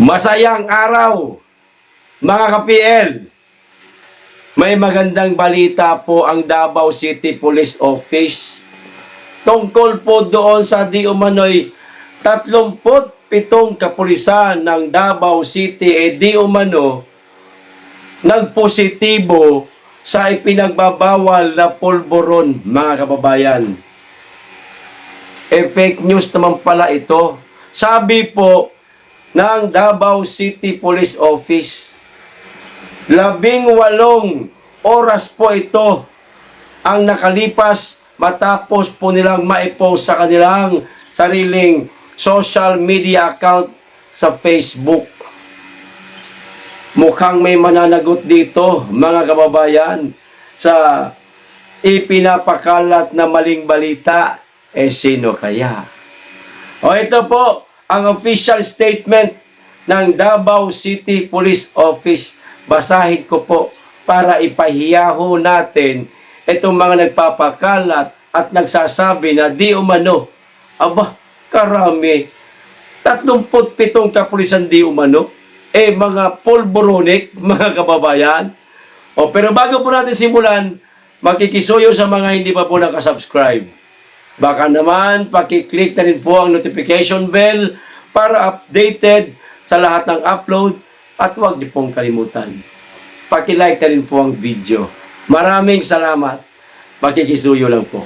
Masayang araw, mga ka-PL. May magandang balita po ang Davao City Police Office tungkol po doon sa di umano'y 37 kapulisan ng Davao City di umano nagpositibo sa ipinagbabawal na pulburon, mga kababayan. Fake news naman pala ito. Sabi po ng Davao City Police Office, 18 oras po ito ang nakalipas matapos po nilang maipost sa kanilang sariling social media account sa Facebook. Mukhang may mananagot dito, mga kababayan, sa ipinapakalat na maling balita. Sino kaya? O ito po ang official statement ng Davao City Police Office. Basahin ko po para ipahiyaho natin itong mga nagpapakalat at nagsasabi na di umano. Aba, karami. 37 kapulisan di umano. Mga pulburonik, mga kababayan. Pero bago po natin simulan, makikisuyo sa mga hindi pa po nakasubscribe. Baka naman, pakiclick na rin po ang notification bell para updated sa lahat ng upload at huwag niyo pong kalimutan. Pakilike na rin po ang video. Maraming salamat. Pakikisuyo lang po.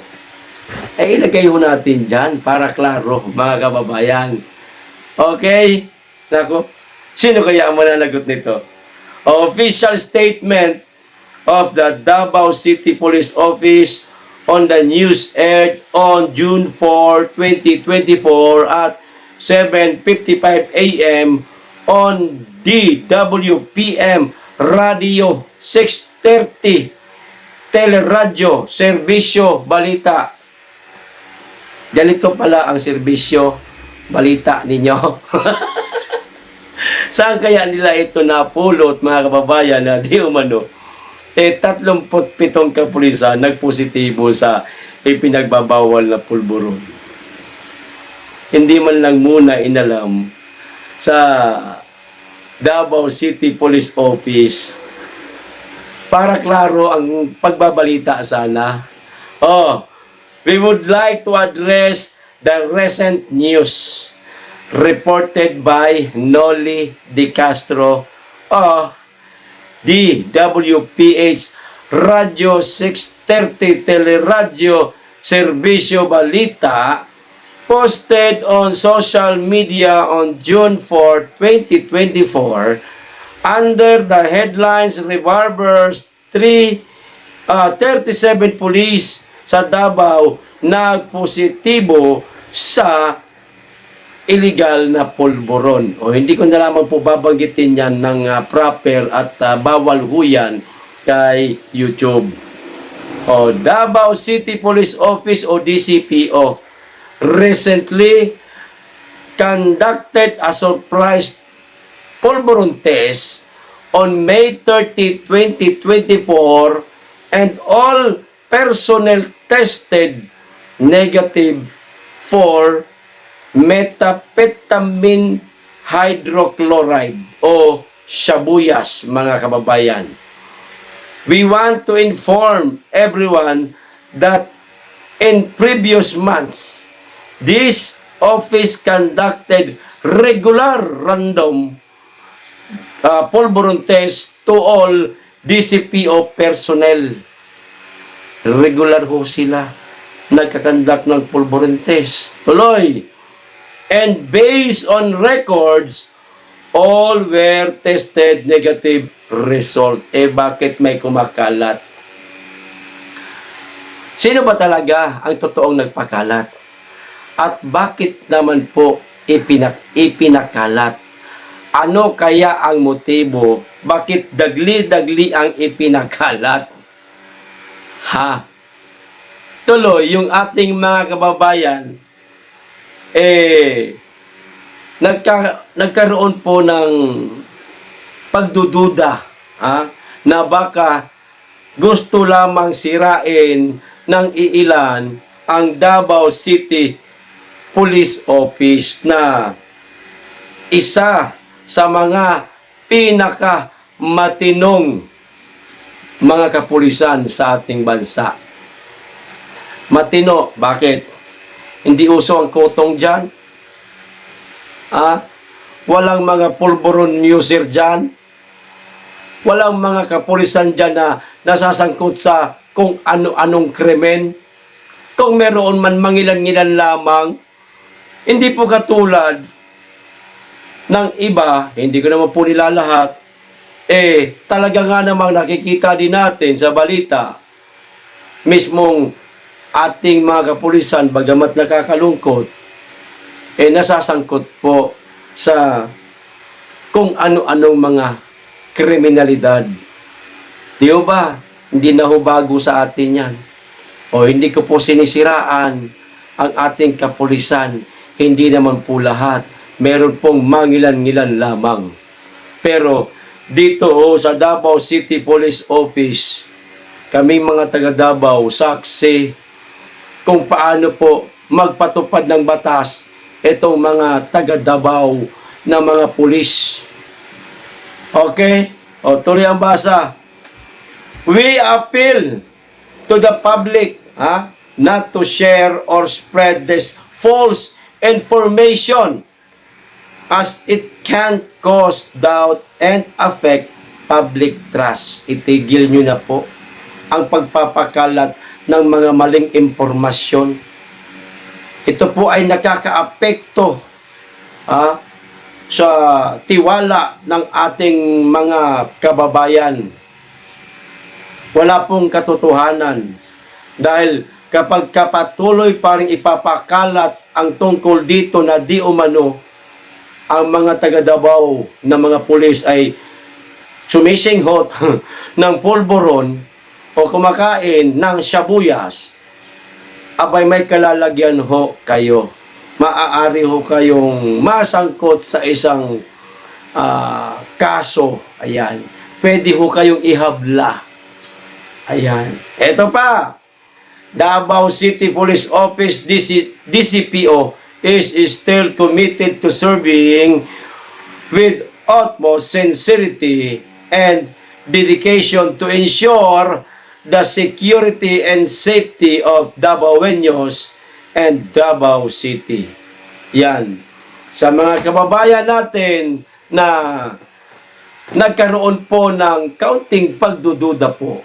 Ilagay ho natin dyan para klaro, mga kababayan. Okay? Nako, sino kaya ang mananagot nito? Official statement of the Davao City Police Office on the news aired on June 4, 2024 at 7:55 a.m. on DWPM Radio 630 Teleradyo Serbisyo Balita. Ganito pala ang serbisyo balita ninyo. Saan kaya nila ito napulot, mga kababayan, na di umano 37 kapulisan nagpositibo sa ipinagbabawal na pulburon. Hindi man lang muna inalam sa Davao City Police Office para klaro ang pagbabalita sana. We would like to address the recent news reported by Noli De Castro of DWPH Radio 630 Teleradyo Serbisyo Balita posted on social media on June 4, 2024 under the headlines Revolvers 37 police sa Davao nagpositibo sa illegal na pulburon. Hindi ko na lamang po babanggitin yan ng proper at bawal huyan kay YouTube. Davao City Police Office o DCPO recently conducted a surprise pulburon test on May 30, 2024 and all personnel tested negative for methamphetamine hydrochloride o shabuyas, mga kababayan. We want to inform everyone that in previous months, this office conducted regular random pulburon test to all DCPO personnel. Regular ho sila nagkakandak ng pulburon test. Tuloy. And based on records, all were tested negative result. Bakit may kumakalat? Sino ba talaga ang totoong nagpakalat? At bakit naman po ipinakalat? Ano kaya ang motibo? Bakit dagli-dagli ang ipinakalat? Tuloy, yung ating mga kababayan, nagkaroon po ng pagdududa na baka gusto lamang sirain ng iilan ang Davao City Police Office na isa sa mga pinaka matinong mga kapulisan sa ating bansa. Matino, bakit? Hindi uso ang kotong dyan? Walang mga pulburon user dyan? Walang mga kapulisan dyan na nasasangkot sa kung ano-anong krimen? Kung meron man mangilan-ngilan lamang, hindi po katulad ng iba, hindi ko naman po nilalahat, talaga nga namang nakikita din natin sa balita, mismong ating mga kapulisan, bagamat nakakalungkot, nasasangkot po sa kung ano-anong mga kriminalidad. Di ba? Hindi na ho bago sa atin yan. O hindi ko po sinisiraan ang ating kapulisan. Hindi naman po lahat. Meron pong mangilan-ngilan lamang. Pero dito sa Davao City Police Office, kaming mga taga Davao, saksi kung paano po magpatupad ng batas itong mga taga Davao na mga pulis. Okay? O tuloy ang basa. We appeal to the public not to share or spread this false information as it can cause doubt and affect public trust. Itigil nyo na po ang pagpapakalat ng mga maling impormasyon. Ito po ay nakakaapekto sa tiwala ng ating mga kababayan. Wala pong katotohanan. Dahil kapag kapatuloy pa rin ipapakalat ang tungkol dito na di umano ang mga taga Davao na mga pulis ay sumisinghot ng pulburon o kumakain ng shabuyas, abay may kalalagyan ho kayo. Maaari ho kayong masangkot sa isang kaso. Ayan. Pwede ho kayong ihabla. Ayan. Ito pa. Davao City Police Office DCPO is still committed to serving with utmost sincerity and dedication to ensure the security and safety of Davaoenos and Davao City. Yan. Sa mga kababayan natin na nagkaroon po ng kaunting pagdududa po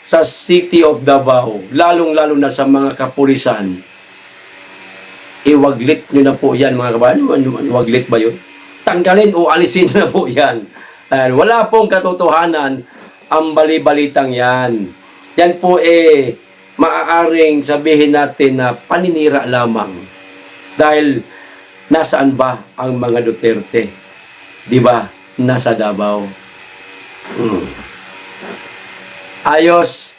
sa City of Davao, lalong-lalo na sa mga kapulisan, iwaglit nyo na po yan mga kababayan. Iwaglit ba yun? Tanggalin o alisin na po yan. Wala pong katotohanan ang bali-balitang yan. Yan po maaaring sabihin natin na paninira lamang. Dahil nasaan ba ang mga Duterte? Di ba? Nasa Davao. Ayos,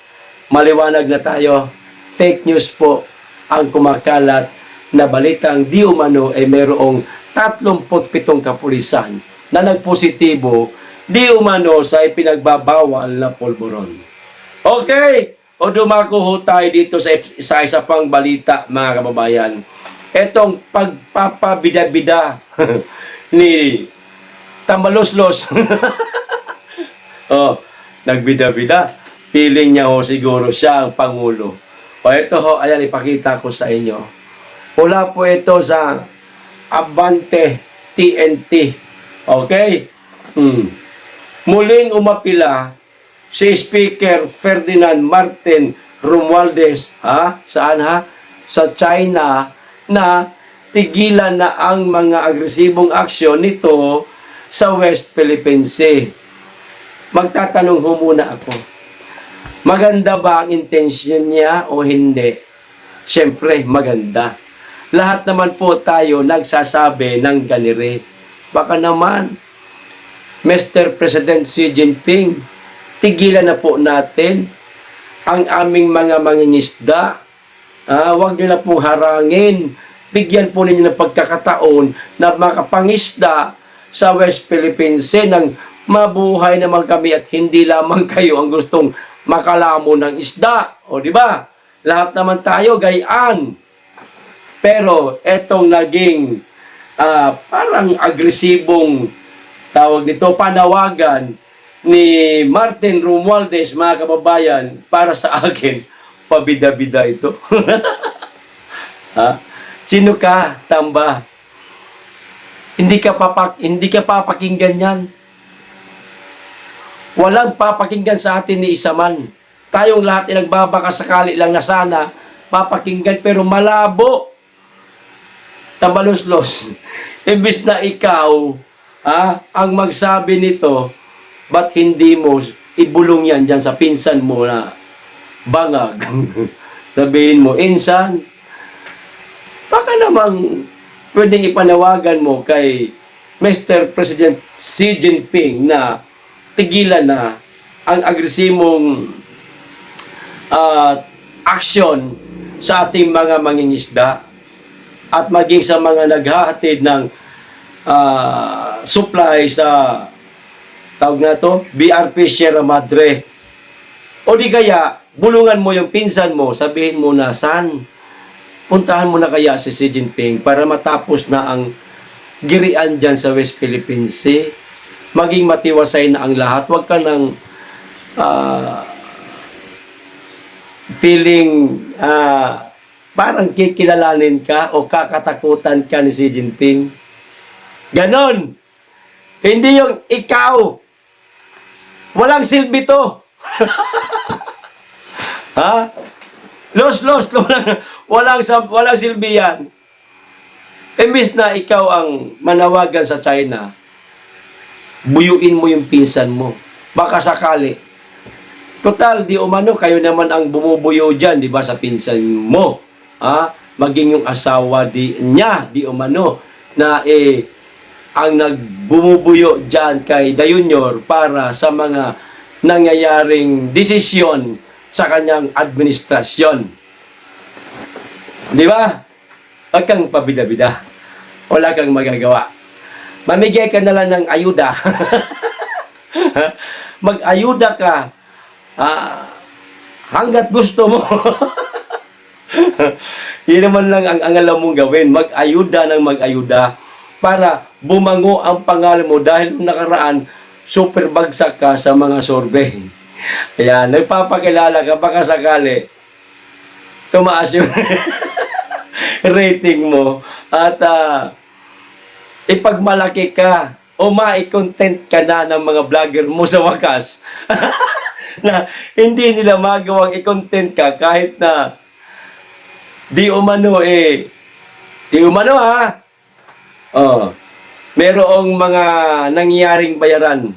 maliwanag na tayo. Fake news po ang kumakalat na balitang di umano ay mayroong 37 kapulisan na nagpositibo di umano sa ipinagbabawal na pulburon. Okay, o dumako ho tayo dito sa isa pang balita mga kababayan. Etong pagpapabida-bida ni Tambaloslos. Nagbida-bida. Feeling niya ho siguro siya ang Pangulo. O ito ho, ayan, ipakita ko sa inyo. Mula po ito sa Abante TNT. Okay? Muling umapila si Speaker Ferdinand Martin Romualdez, saan sa China, na tigilan na ang mga agresibong aksyon nito sa West Philippine Sea. Magtatanong ho muna ako. Maganda ba ang intensyon niya o hindi? Siyempre, maganda. Lahat naman po tayo nagsasabi ng ganire. Baka naman, Mr. President Xi Jinping, tigilan na po natin ang aming mga mangingisda. Huwag nyo na pong harangin. Bigyan po ninyo ng pagkakataon na makapangisda sa West Philippine Sea ng mabuhay naman kami at hindi lamang kayo ang gustong makalamo ng isda. O di ba? Lahat naman tayo gayaan. Pero etong naging parang agresibong tawag nito, panawagan ni Martin Romualdez, mga kababayan, para sa akin, pabida-bida ito. Ha? Sino ka, Tamba? Hindi ka papakinggan yan. Walang papakinggan sa atin ni isa man. Tayong lahat ay nagbabaka sakali lang na sana papakinggan, pero malabo. Tambalos-los. Imbis na ikaw ang magsabi nito, ba't hindi mo ibulong yan dyan sa pinsan mo na bangag? Sabihin mo, insan, baka namang pwedeng ipanawagan mo kay Mr. President Xi Jinping na tigilan na ang agresibong aksyon sa ating mga mangingisda at maging sa mga naghahatid ng supply sa tawag na to, BRP Sierra Madre. O di kaya, bulungan mo yung pinsan mo, sabihin mo na, san, puntahan mo na kaya si Xi Jinping para matapos na ang girian dyan sa West Philippine Sea. Maging matiwasay na ang lahat. Huwag ka nang feeling parang kikilalanin ka o kakatakutan ka ni Xi Jinping. Ganon. Hindi yung ikaw. Walang silbi to. Ha? Los. Walang silbi yan. Imbis na ikaw ang manawagan sa China, buyuin mo yung pinsan mo. Baka sakali. Total, di umano, kayo naman ang bumubuyo dyan, di ba, sa pinsan mo. Maging yung asawa niya, di umano, na ang nagbumubuyo dyan kay Dayunyor para sa mga nangyayaring desisyon sa kanyang administrasyon. Di ba? Huwag kang pabida-bida. Wala kang magagawa. Mamigay ka na lang ng ayuda. Mag-ayuda ka hanggat gusto mo. Yun naman lang ang alam mong gawin. Mag-ayuda ng mag-ayuda para bumango ang pangalan mo dahil nakaraan super bagsak ka sa mga survey. Ayan, nagpapakilala ka, baka sakali tumaas yung rating mo at ipagmalaki ka o mai-content ka na ng mga vlogger mo sa wakas na hindi nila magawang i-content ka kahit na di umano merong mga nangyaring bayaran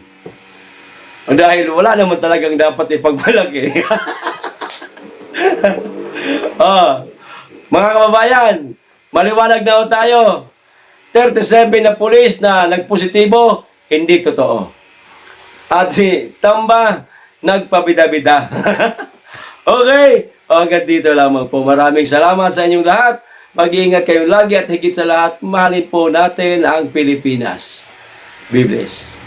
dahil wala naman talagang dapat ipagmalaki. Mga kababayan, maliwanag na tayo. 37 na pulis na nagpositibo, hindi totoo. At si Tamba, nagpabida-bida. Okay, hanggang dito lamang po. Maraming salamat sa inyong lahat. Mag-iingat kayo lagi at higit sa lahat, mahalin po natin ang Pilipinas. Be blessed.